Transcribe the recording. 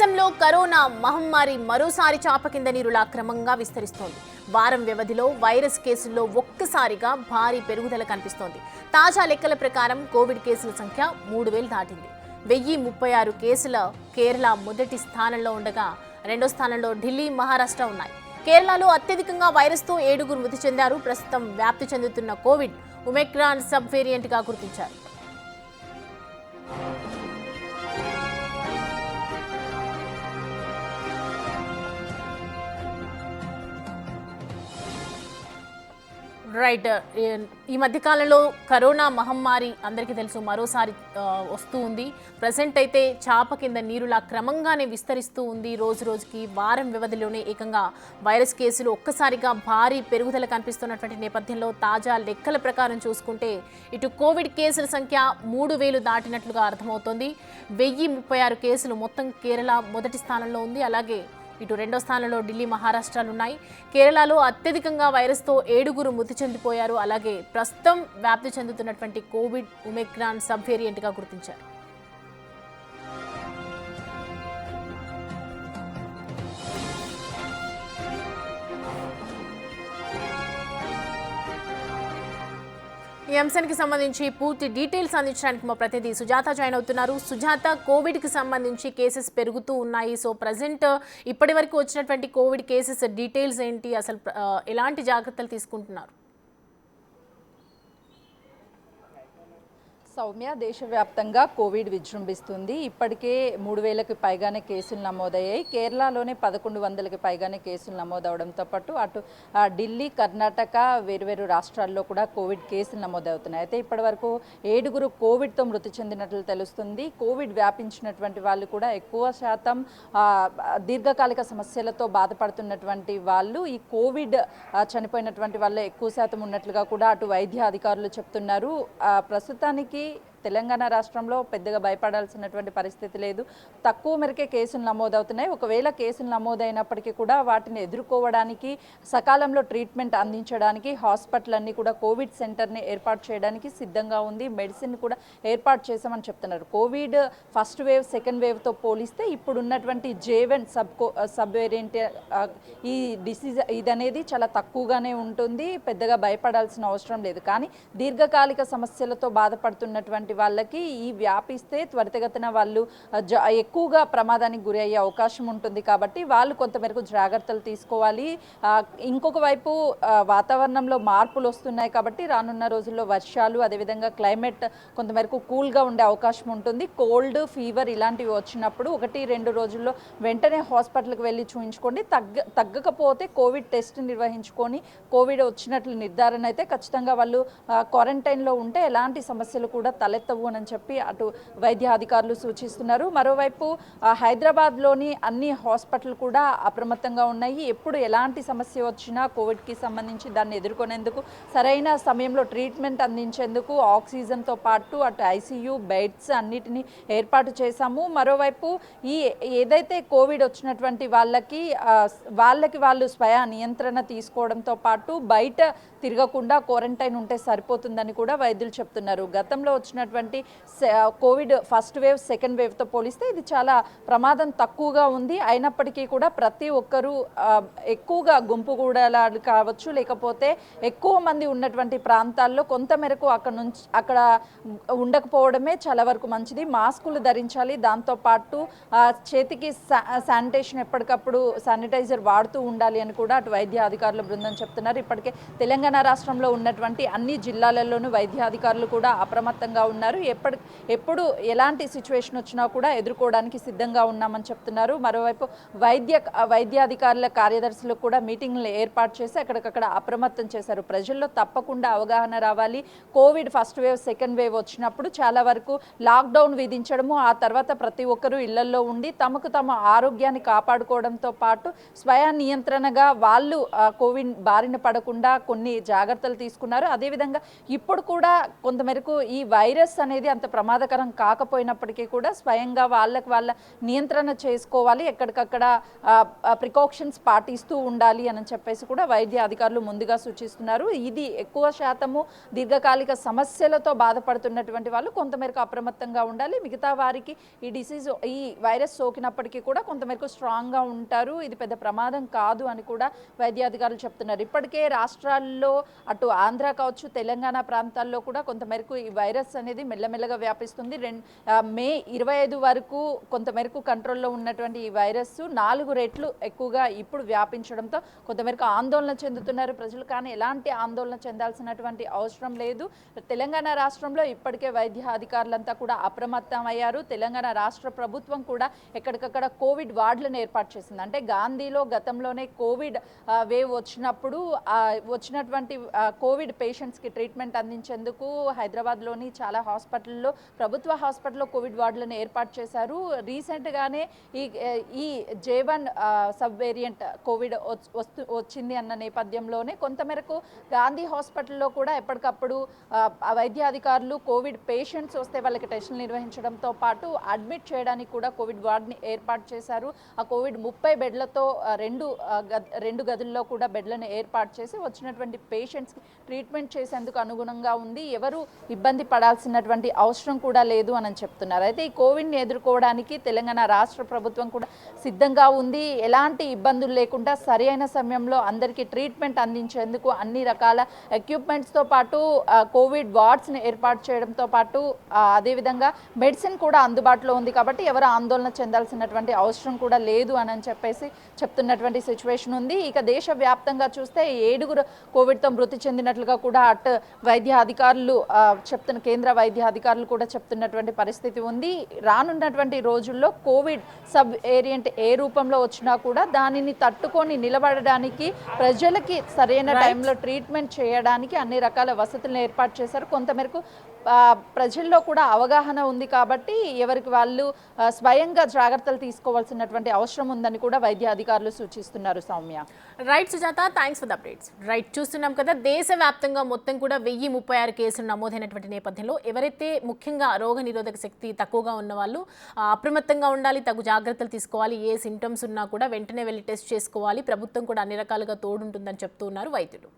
దేశంలో కరోనా మహమ్మారి మరోసారి చాప కింద నీరులా క్రమంగా విస్తరిస్తోంది. వారం వ్యవధిలో వైరస్ కేసుల్లో ఒక్కసారిగా భారీ పెరుగుదల కనిపిస్తోంది. తాజా లెక్కల ప్రకారం కోవిడ్ కేసుల సంఖ్య 3000 దాటింది. 1036 కేసుల కేరళ మొదటి స్థానంలో ఉండగా రెండో స్థానంలో ఢిల్లీ, మహారాష్ట్ర ఉన్నాయి. కేరళలో అత్యధికంగా వైరస్తో 7 మృతి చెందారు. ప్రస్తుతం వ్యాప్తి చెందుతున్న కోవిడ్ ఒమిక్రాన్ సబ్ వేరియంట్గా గుర్తించారు. రైట్. ఈ మధ్యకాలంలో కరోనా మహమ్మారి అందరికీ తెలుసు మరోసారి వస్తూ ఉంది. ప్రజెంట్ అయితే చాప కింద నీరులా క్రమంగానే విస్తరిస్తూ ఉంది. రోజు రోజుకి వారం వ్యవధిలోనే ఏకంగా వైరస్ కేసులు ఒక్కసారిగా భారీ పెరుగుదల కనిపిస్తున్నటువంటి నేపథ్యంలో తాజా లెక్కల ప్రకారం చూసుకుంటే ఇటు కోవిడ్ కేసుల సంఖ్య 3000 దాటినట్లుగా అర్థమవుతోంది. 1036 కేసులు మొత్తం కేరళ మొదటి స్థానంలో ఉంది. అలాగే ఇటు రెండో స్థానంలో ఢిల్లీ, మహారాష్ట్రలు ఉన్నాయి. కేరళలో అత్యధికంగా వైరస్తో 7 మృతి చెందిపోయారు. అలాగే ప్రస్తుతం వ్యాప్తి చెందుతున్నటువంటి కోవిడ్ ఒమిక్రాన్ సబ్ వేరియంట్గా గుర్తించారు. ఈ అంశానికి సంబంధించి పూర్తి డీటెయిల్స్ అందించడానికి మా ప్రతినిధి సుజాత జాయిన్ అవుతున్నారు. సుజాత, కోవిడ్కి సంబంధించి కేసెస్ పెరుగుతూ ఉన్నాయి. సో ప్రజెంట్ ఇప్పటి వరకు వచ్చినటువంటి కోవిడ్ కేసెస్ డీటెయిల్స్ ఏంటి, అసలు ఎలాంటి జాగ్రత్తలు తీసుకుంటున్నారు? సౌమ్య, దేశవ్యాప్తంగా కోవిడ్ విజృంభిస్తుంది. ఇప్పటికే 3000కి పైగానే కేసులు నమోదయ్యాయి. కేరళలోనే 1100కి పైగానే కేసులు నమోదవడంతో పాటు అటు ఢిల్లీ, కర్ణాటక వేరువేరు రాష్ట్రాల్లో కూడా కోవిడ్ కేసులు నమోదవుతున్నాయి. అయితే ఇప్పటి వరకు 7 కోవిడ్తో మృతి చెందినట్లు తెలుస్తుంది. కోవిడ్ వ్యాపించినటువంటి వాళ్ళు కూడా ఎక్కువ శాతం దీర్ఘకాలిక సమస్యలతో బాధపడుతున్నటువంటి వాళ్ళు, ఈ కోవిడ్ చనిపోయినటువంటి వాళ్ళు ఎక్కువ శాతం ఉన్నట్లుగా కూడా అటు వైద్య అధికారులు చెప్తున్నారు. ప్రస్తుతానికి తెలంగాణ రాష్ట్రంలో పెద్దగా భయపడాల్సినటువంటి పరిస్థితి లేదు. తక్కువ మేరకే కేసులు నమోదవుతున్నాయి. ఒకవేళ కేసులు నమోదైనప్పటికీ కూడా వాటిని ఎదుర్కోవడానికి, సకాలంలో ట్రీట్మెంట్ అందించడానికి హాస్పిటల్ అన్ని కూడా కోవిడ్ సెంటర్ని ఏర్పాటు చేయడానికి సిద్ధంగా ఉంది. మెడిసిన్ కూడా ఏర్పాటు చేశామని చెప్తున్నారు. కోవిడ్ ఫస్ట్ వేవ్, సెకండ్ వేవ్తో పోలిస్తే ఇప్పుడు ఉన్నటువంటి J1 సబ్ వేరియంట్ ఈ డిసీజ్ ఇదనేది చాలా తక్కువగానే ఉంటుంది. పెద్దగా భయపడాల్సిన అవసరం లేదు. కానీ దీర్ఘకాలిక సమస్యలతో బాధపడుతున్నటువంటి వాళ్ళకి ఈ వ్యాపిస్తే త్వరితగతిన వాళ్ళు ఎక్కువగా ప్రమాదానికి గురి అయ్యే అవకాశం ఉంటుంది. కాబట్టి వాళ్ళు కొంతమేరకు జాగ్రత్తలు తీసుకోవాలి. ఇంకొక వైపు వాతావరణంలో మార్పులు వస్తున్నాయి కాబట్టి రానున్న రోజుల్లో వర్షాలు, అదేవిధంగా క్లైమేట్ కొంతమేరకు కూల్గా ఉండే అవకాశం ఉంటుంది. కోల్డ్, ఫీవర్ ఇలాంటివి వచ్చినప్పుడు 1-2 రోజుల్లో వెంటనే హాస్పిటల్కి వెళ్ళి చూయించుకోండి. తగ్గకపోతే కోవిడ్ టెస్ట్ నిర్వహించుకొని కోవిడ్ వచ్చినట్లు నిర్ధారణ అయితే ఖచ్చితంగా వాళ్ళు క్వారంటైన్లో ఉంటే ఎలాంటి సమస్యలు కూడా తలెత్తవు అని చెప్పి అటు వైద్య అధికారులు సూచిస్తున్నారు. మరోవైపు హైదరాబాద్లోని అన్ని హాస్పిటల్ కూడా అప్రమత్తంగా ఉన్నాయి. ఎప్పుడు ఎలాంటి సమస్య వచ్చినా కోవిడ్కి సంబంధించి దాన్ని ఎదుర్కొనేందుకు, సరైన సమయంలో ట్రీట్మెంట్ అందించేందుకు ఆక్సిజన్తో పాటు అటు ఐసీయూ బెడ్స్ అన్నిటినీ ఏర్పాటు చేశాము. మరోవైపు ఈ ఏదైతే కోవిడ్ వచ్చినటువంటి వాళ్ళకి వాళ్ళు స్వయ నియంత్రణ తీసుకోవడంతో పాటు బయట తిరగకుండా క్వారంటైన్ ఉంటే సరిపోతుందని కూడా వైద్యులు చెప్తున్నారు. గతంలో వచ్చినటువంటి కోవిడ్ ఫస్ట్ వేవ్, సెకండ్ వేవ్తో పోలిస్తే ఇది చాలా ప్రమాదం తక్కువగా ఉంది. అయినప్పటికీ కూడా ప్రతి ఒక్కరూ ఎక్కువగా గుంపుగూడలాలు కావచ్చు, లేకపోతే ఎక్కువ మంది ఉన్నటువంటి ప్రాంతాల్లో కొంతమేరకు అక్కడ ఉండకపోవడమే చాలా వరకు మంచిది. మాస్కులు ధరించాలి. దాంతోపాటు చేతికి శానిటేషన్ ఎప్పటికప్పుడు శానిటైజర్ వాడుతూ ఉండాలి అని కూడా అటు వైద్య అధికారుల బృందం చెప్తున్నారు. ఇప్పటికే తెలంగాణ రాష్ట్రంలో ఉన్నటువంటి అన్ని జిల్లాలలోనూ వైద్య అధికారులు కూడా అప్రమత్తంగా ఉన్నారు. ఎప్పుడు ఎలాంటి సిచ్యువేషన్ వచ్చినా కూడా ఎదుర్కోవడానికి సిద్ధంగా ఉన్నామని చెప్తున్నారు. మరోవైపు వైద్యాధికారుల కార్యదర్శులకు కూడా మీటింగ్లు ఏర్పాటు చేసి అక్కడికక్కడ అప్రమత్తం చేశారు. ప్రజల్లో తప్పకుండా అవగాహన రావాలి. Covid first wave, second wave వచ్చినప్పుడు చాలా వరకు లాక్డౌన్ విధించడము, ఆ తర్వాత ప్రతి ఒక్కరూ ఇళ్లలో ఉండి తమకు తమ ఆరోగ్యాన్ని కాపాడుకోవడంతో పాటు స్వయ నియంత్రణగా వాళ్ళు కోవిడ్ బారిన పడకుండా కొన్ని జాగ్రత్తలు తీసుకున్నారు. అదేవిధంగా ఇప్పుడు కూడా కొంతమేరకు ఈ వైరస్ వైరస్ అనేది అంత ప్రమాదకరం కాకపోయినప్పటికీ కూడా స్వయంగా వాళ్ళ నియంత్రణ చేసుకోవాలి, ఎక్కడికక్కడ ప్రికాషన్స్ పాటిస్తూ ఉండాలి అని చెప్పేసి కూడా వైద్య అధికారులు ముందుగా సూచిస్తున్నారు. ఇది ఎక్కువ శాతము దీర్ఘకాలిక సమస్యలతో బాధపడుతున్నటువంటి వాళ్ళు కొంతమేరకు అప్రమత్తంగా ఉండాలి. మిగతా వారికి ఈ వైరస్ సోకినప్పటికీ కూడా కొంతమేరకు స్ట్రాంగ్గా ఉంటారు, ఇది పెద్ద ప్రమాదం కాదు అని కూడా వైద్య అధికారులు చెప్తున్నారు. ఇప్పటికే రాష్ట్రాల్లో అటు ఆంధ్ర కావచ్చు, తెలంగాణ ప్రాంతాల్లో కూడా కొంతమేరకు ఈ వైరస్ అనేది మెల్లమెల్లగా వ్యాపిస్తుంది. మే 25 వరకు కొంతమేరకు కంట్రోల్లో ఉన్నటువంటి ఈ వైరస్ 4 రెట్లు ఎక్కువగా ఇప్పుడు వ్యాపించడంతో కొంతమేరకు ఆందోళన చెందుతున్నారు ప్రజలు. కానీ ఎలాంటి ఆందోళన చెందాల్సినటువంటి అవసరం లేదు. తెలంగాణ రాష్ట్రంలో ఇప్పటికే వైద్య అధికారులంతా కూడా అప్రమత్తం అయ్యారు. తెలంగాణ రాష్ట్ర ప్రభుత్వం కూడా ఎక్కడికక్కడ కోవిడ్ వార్డులను ఏర్పాటు చేసింది. అంటే గాంధీలో గతంలోనే కోవిడ్ వేవ్ వచ్చినప్పుడు వచ్చినటువంటి కోవిడ్ పేషెంట్స్కి ట్రీట్మెంట్ అందించేందుకు హైదరాబాద్లోని చాలా హాస్పిటల్లో, ప్రభుత్వ హాస్పిటల్లో కోవిడ్ వార్డులను ఏర్పాటు చేశారు. రీసెంట్గానే ఈ J1 సబ్ వేరియంట్ కోవిడ్ వచ్చింది అన్న నేపథ్యంలోనే కొంతమేరకు గాంధీ హాస్పిటల్లో కూడా ఎప్పటికప్పుడు వైద్య అధికారులు కోవిడ్ పేషెంట్స్ వస్తే వాళ్ళకి టెస్టులు నిర్వహించడంతో పాటు అడ్మిట్ చేయడానికి కూడా కోవిడ్ వార్డుని ఏర్పాటు చేశారు. ఆ కోవిడ్ 30 బెడ్లతో రెండు గదుల్లో కూడా బెడ్లను ఏర్పాటు చేసి వచ్చినటువంటి పేషెంట్స్కి ట్రీట్మెంట్ చేసేందుకు అనుగుణంగా ఉంది. ఎవరు ఇబ్బంది పడాల్సినటువంటి అవసరం కూడా లేదు అని చెప్తున్నారు. అయితే ఈ కోవిడ్ని ఎదుర్కోవడానికి తెలంగాణ రాష్ట్ర ప్రభుత్వం కూడా సిద్ధంగా ఉంది. ఎలాంటి ఇబ్బందులు లేకుండా సరి అయిన సమయంలో అందరికీ ట్రీట్మెంట్ అందించేందుకు అన్ని రకాల ఎక్విప్మెంట్స్తో పాటు కోవిడ్ వార్డ్స్ని ఏర్పాటు చేయడంతో పాటు అదేవిధంగా మెడిసిన్ కూడా అందుబాటులో ఉంది. కాబట్టి ఎవరు ఆందోళన చెందాల్సినటువంటి అవసరం కూడా లేదు అని చెప్పేసి చెప్తున్నటువంటి సిచ్యువేషన్ ఉంది. ఇక దేశవ్యాప్తంగా చూస్తే 7 కోవిడ్తో మృతి చెందినట్లుగా కూడా అటు వైద్య అధికారులు కేంద్ర వైద్య అధికారులు కూడా చెప్తున్నటువంటి పరిస్థితి ఉంది. రానున్నటువంటి రోజుల్లో కోవిడ్ సబ్ వేరియంట్ ఏ రూపంలో వచ్చినా కూడా దానిని తట్టుకొని నిలబడడానికి ప్రజలకి సరైన టైంలో ట్రీట్మెంట్ చేయడానికి అన్ని రకాల వసతులను ఏర్పాటు చేశారు. కొంతమేరకు ప్రజల్లో కూడా అవగాహన ఉంది కాబట్టి ఎవరికి వాళ్ళు స్వయంగా జాగ్రత్తలు తీసుకోవాల్సినటువంటి అవసరం ఉందని కూడా వైద్య అధికారులు సూచిస్తున్నారు. Soumya. Right Sujatha, thanks for the updates. Right, చూస్తున్నాం కదా దేశవ్యాప్తంగా మొత్తం కూడా 1036 కేసులు నమోదైనటువంటి నేపథ్యంలో ఎవరైతే ముఖ్యంగా రోగ నిరోధక శక్తి తక్కువగా ఉన్న వాళ్ళు అప్రమత్తంగా ఉండాలి, తగు జాగ్రత్తలు తీసుకోవాలి. ఏ సింటమ్స్ ఉన్నా కూడా వెంటనే వెళ్ళి టెస్ట్ చేసుకోవాలి. ప్రభుత్వం కూడా అన్ని రకాలుగా తోడుంటుందని చెప్తూ ఉన్నారు వైద్యులు.